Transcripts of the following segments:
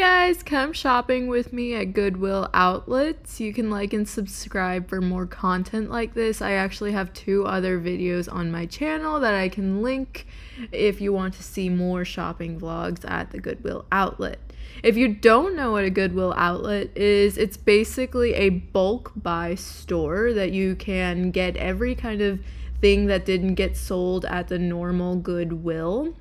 guys, come shopping with me at Goodwill outlets. You can like and subscribe for more content like this. I actually have 2 other videos on my channel that I can link if you want to see more shopping vlogs at the Goodwill outlet. If you don't know what a Goodwill outlet is, it's basically a bulk buy store that you can get every kind of thing that didn't get sold at the normal Goodwill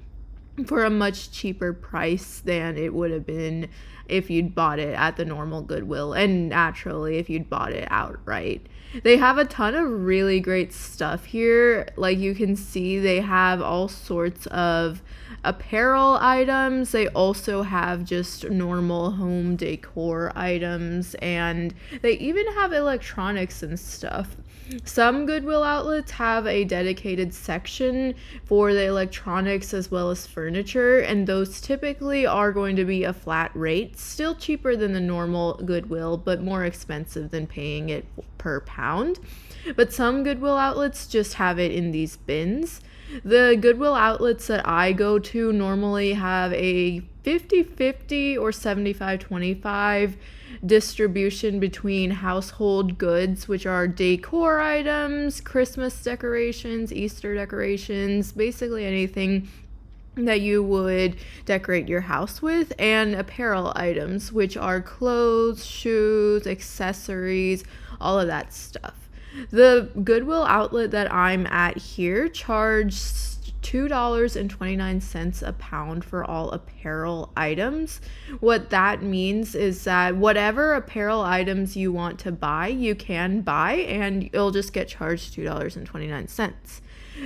for a much cheaper price than it would have been if you'd bought it at the normal Goodwill, and naturally if you'd bought it outright. They have a ton of really great stuff here. Like you can see, they have all sorts of apparel items. They also have just normal home decor items, and they even have electronics and stuff. Some Goodwill outlets have a dedicated section for the electronics as well as furniture, and those typically are going to be a flat rate, still cheaper than the normal Goodwill, but more expensive than paying it per pound. But some Goodwill outlets just have it in these bins. The Goodwill outlets that I go to normally have a 50-50 or 75-25 distribution between household goods, which are decor items, Christmas decorations, Easter decorations, basically anything that you would decorate your house with, and apparel items, which are clothes, shoes, accessories, all of that stuff. The Goodwill outlet that I'm at here charges $2.29 a pound for all apparel items. What that means is that whatever apparel items you want to buy, you can buy, and you'll just get charged $2.29.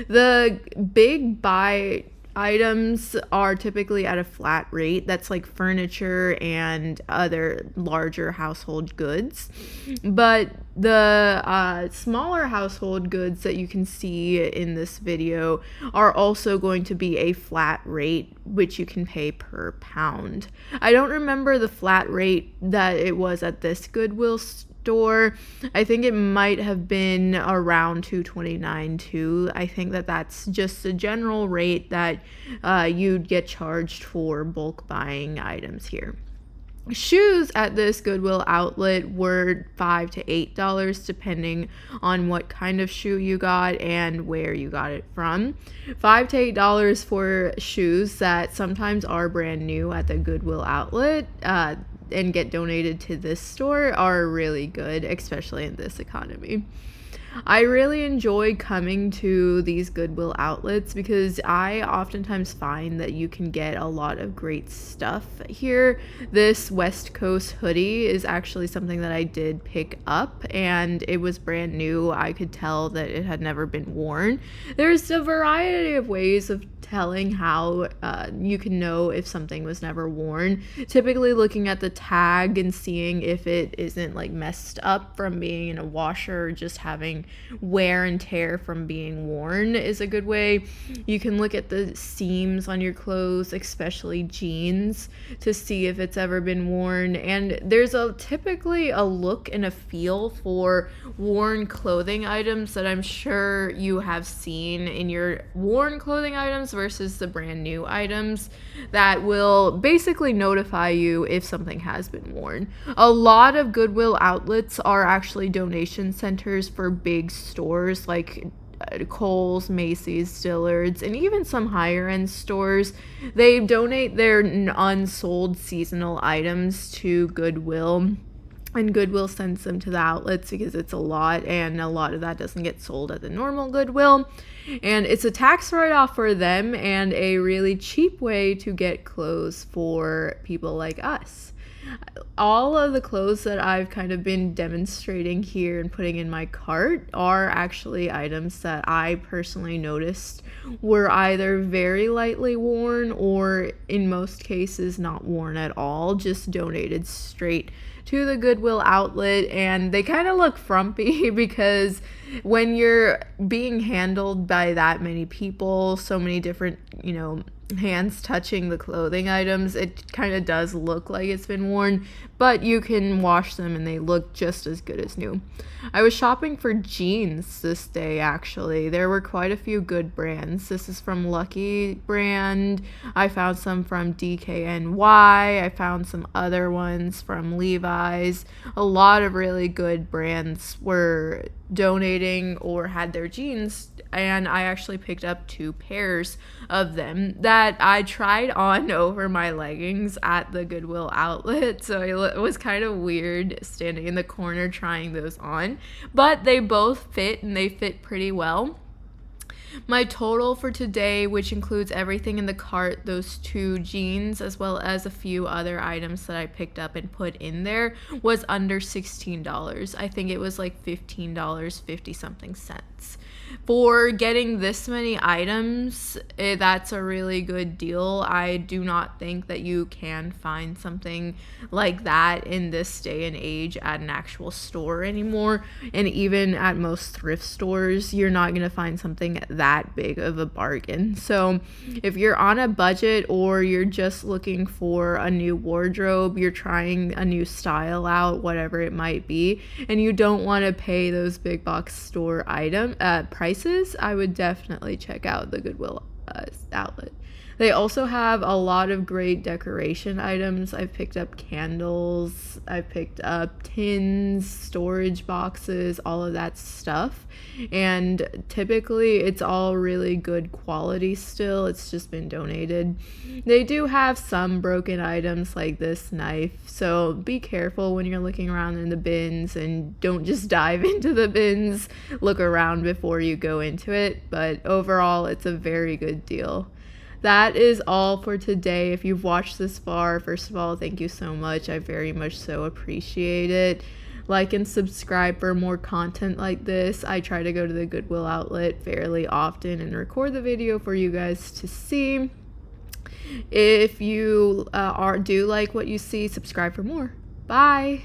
The big buy items are typically at a flat rate. That's like furniture and other larger household goods. But the smaller household goods that you can see in this video are also going to be a flat rate, which you can pay per pound. I don't remember the flat rate that it was at this Goodwill store. I think it might have been around $2.29 too. I think that that's just a general rate that you'd get charged for bulk buying items here. Shoes at this Goodwill outlet were $5 to $8 depending on what kind of shoe you got and where you got it from. $5 to $8 for shoes that sometimes are brand new at the Goodwill outlet and get donated to this store are really good, especially in this economy. I really enjoy coming to these Goodwill outlets because I oftentimes find that you can get a lot of great stuff here. This West Coast hoodie is actually something that I did pick up, and it was brand new. I could tell that it had never been worn. There's a variety of ways of telling how you can know if something was never worn. Typically looking at the tag and seeing if it isn't like messed up from being in a washer or just having wear and tear from being worn is a good way. You can look at the seams on your clothes, especially jeans, to see if it's ever been worn. And there's typically a look and a feel for worn clothing items that I'm sure you have seen in your worn clothing items versus the brand new items that will basically notify you if something has been worn. A lot of Goodwill outlets are actually donation centers for big stores like Kohl's, Macy's, Dillard's, and even some higher end stores. They donate their unsold seasonal items to Goodwill, and Goodwill sends them to the outlets because it's a lot, and a lot of that doesn't get sold at the normal Goodwill. And it's a tax write-off for them and a really cheap way to get clothes for people like us. All of the clothes that I've kind of been demonstrating here and putting in my cart are actually items that I personally noticed were either very lightly worn or in most cases not worn at all, just donated straight to the Goodwill outlet. And they kind of look frumpy because when you're being handled by that many people, so many different, hands touching the clothing items, it kind of does look like it's been worn, but you can wash them and they look just as good as new. I was shopping for jeans this day, actually. There were quite a few good brands. This is from Lucky brand. I found some from DKNY. I found some other ones from Levi's. A lot of really good brands were donating or had their jeans, and I actually picked up 2 pairs of them that I tried on over my leggings at the Goodwill outlet. So it was kind of weird standing in the corner trying those on, but they both fit and they fit pretty well. My total for today, which includes everything in the cart, those 2 jeans, as well as a few other items that I picked up and put in there, was under $16. I think it was like $15, 50 something cents. For getting this many items, that's a really good deal. I do not think that you can find something like that in this day and age at an actual store anymore. And even at most thrift stores, you're not going to find something that big of a bargain. So if you're on a budget or you're just looking for a new wardrobe, you're trying a new style out, whatever it might be, and you don't want to pay those big box store item prices, I would definitely check out the Goodwill outlet. They also have a lot of great decoration items. I've picked up candles, I've picked up tins, storage boxes, all of that stuff. And typically it's all really good quality still. It's just been donated. They do have some broken items like this knife, so be careful when you're looking around in the bins and don't just dive into the bins. Look around before you go into it, but overall it's a very good deal. That is all for today. If you've watched this far, first of all, thank you so much. I very much so appreciate it. Like and subscribe for more content like this. I try to go to the Goodwill outlet fairly often and record the video for you guys to see. If you do like what you see, subscribe for more. Bye.